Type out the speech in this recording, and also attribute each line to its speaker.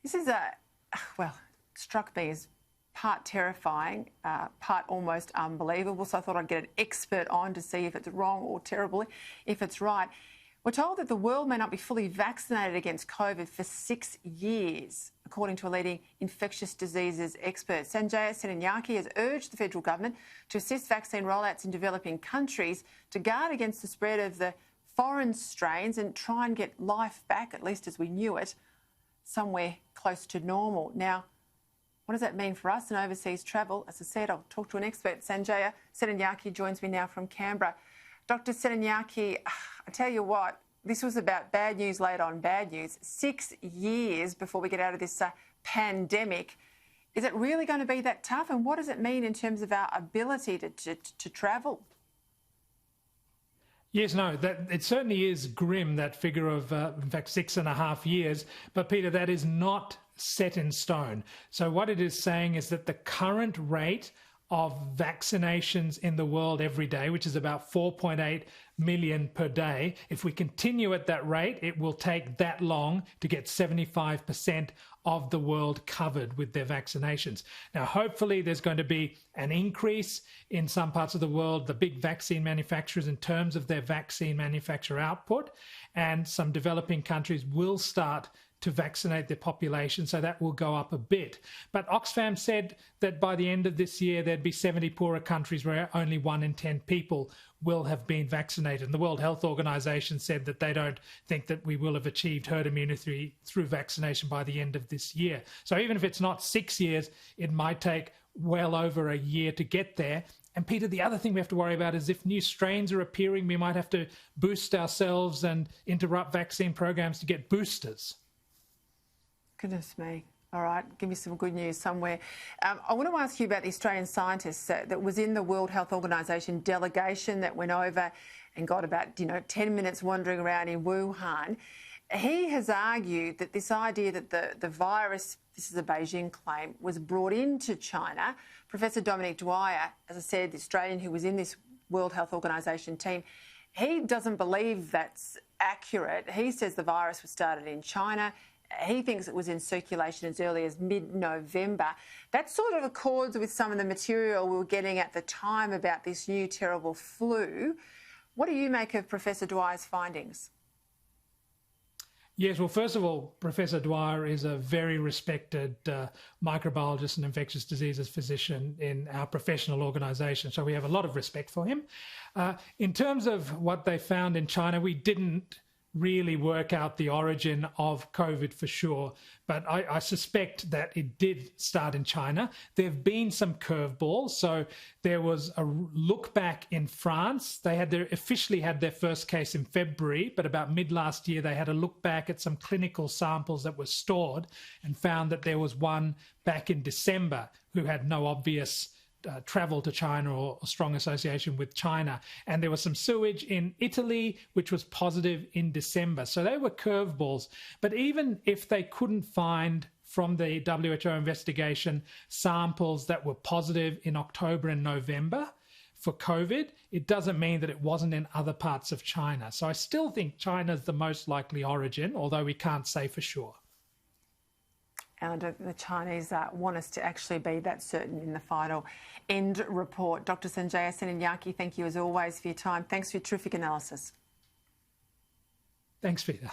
Speaker 1: This is well, struck me as part terrifying, part almost unbelievable. So I thought I'd get an expert on to see if it's wrong or terrible, if it's right. We're told that the world may not be fully vaccinated against COVID for 6 years, according to a leading infectious diseases expert. Sanjaya Senanayake has urged the federal government to assist vaccine rollouts in developing countries to guard against the spread of the foreign strains and try and get life back, at least as we knew it, somewhere close to normal. Now, what does that mean for us in overseas travel? As I said, I'll talk to an expert. Sanjaya Senanayake joins me now from Canberra. Dr. Senanayake, I tell you what, this was about bad news laid on bad news. 6 years before we get out of this pandemic. Is it really going to be that tough? And what does it mean in terms of our ability to travel?
Speaker 2: Yes, no, it certainly is grim, that figure of, in fact, 6.5 years. But, Peter, that is not set in stone. So what it is saying is that the current rate of vaccinations in the world every day, which is about 4.8 million per day, if we continue at that rate, it will take that long to get 75% of the world covered with their vaccinations. Now, hopefully there's going to be an increase in some parts of the world, the big vaccine manufacturers, in terms of their vaccine manufacture output, and some developing countries will start to vaccinate their population, so that will go up a bit. But Oxfam said that by the end of this year, there'd be 70 poorer countries where only 1 in 10 people will have been vaccinated. And the World Health Organization said that they don't think that we will have achieved herd immunity through vaccination by the end of this year. So even if it's not 6 years, it might take well over a year to get there. And Peter, the other thing we have to worry about is if new strains are appearing, we might have to boost ourselves and interrupt vaccine programs to get boosters.
Speaker 1: Goodness me. All right, give me some good news somewhere. I want to ask you about the Australian scientist that was in the World Health Organization delegation that went over and got about 10 minutes wandering around in Wuhan. He has argued that this idea that the virus, this is a Beijing claim, was brought into China. Professor Dominic Dwyer, as I said, the Australian who was in this World Health Organization team, he doesn't believe that's accurate. He says the virus was started in China. He thinks it was in circulation as early as mid-November. That sort of accords with some of the material we were getting at the time about this new terrible flu. What do you make of Professor Dwyer's findings?
Speaker 2: Yes, well, first of all, Professor Dwyer is a very respected microbiologist and infectious diseases physician in our professional organisation, so we have a lot of respect for him. In terms of what they found in China, we didn't really work out the origin of COVID for sure, but I suspect that it did start in China. There have been some curveballs. So there was a look back in France. They officially had their first case in February, but about mid last year they had a look back at some clinical samples that were stored and found that there was one back in December who had no obvious travel to China or strong association with China. And there was some sewage in Italy, which was positive in December. So they were curveballs. But even if they couldn't find from the WHO investigation samples that were positive in October and November for COVID, it doesn't mean that it wasn't in other parts of China. So I still think China's the most likely origin, although we can't say for sure.
Speaker 1: And the Chinese want us to actually be that certain in the final end report. Dr. Sanjaya Senanayake, thank you as always for your time. Thanks for your terrific analysis.
Speaker 2: Thanks, Peter.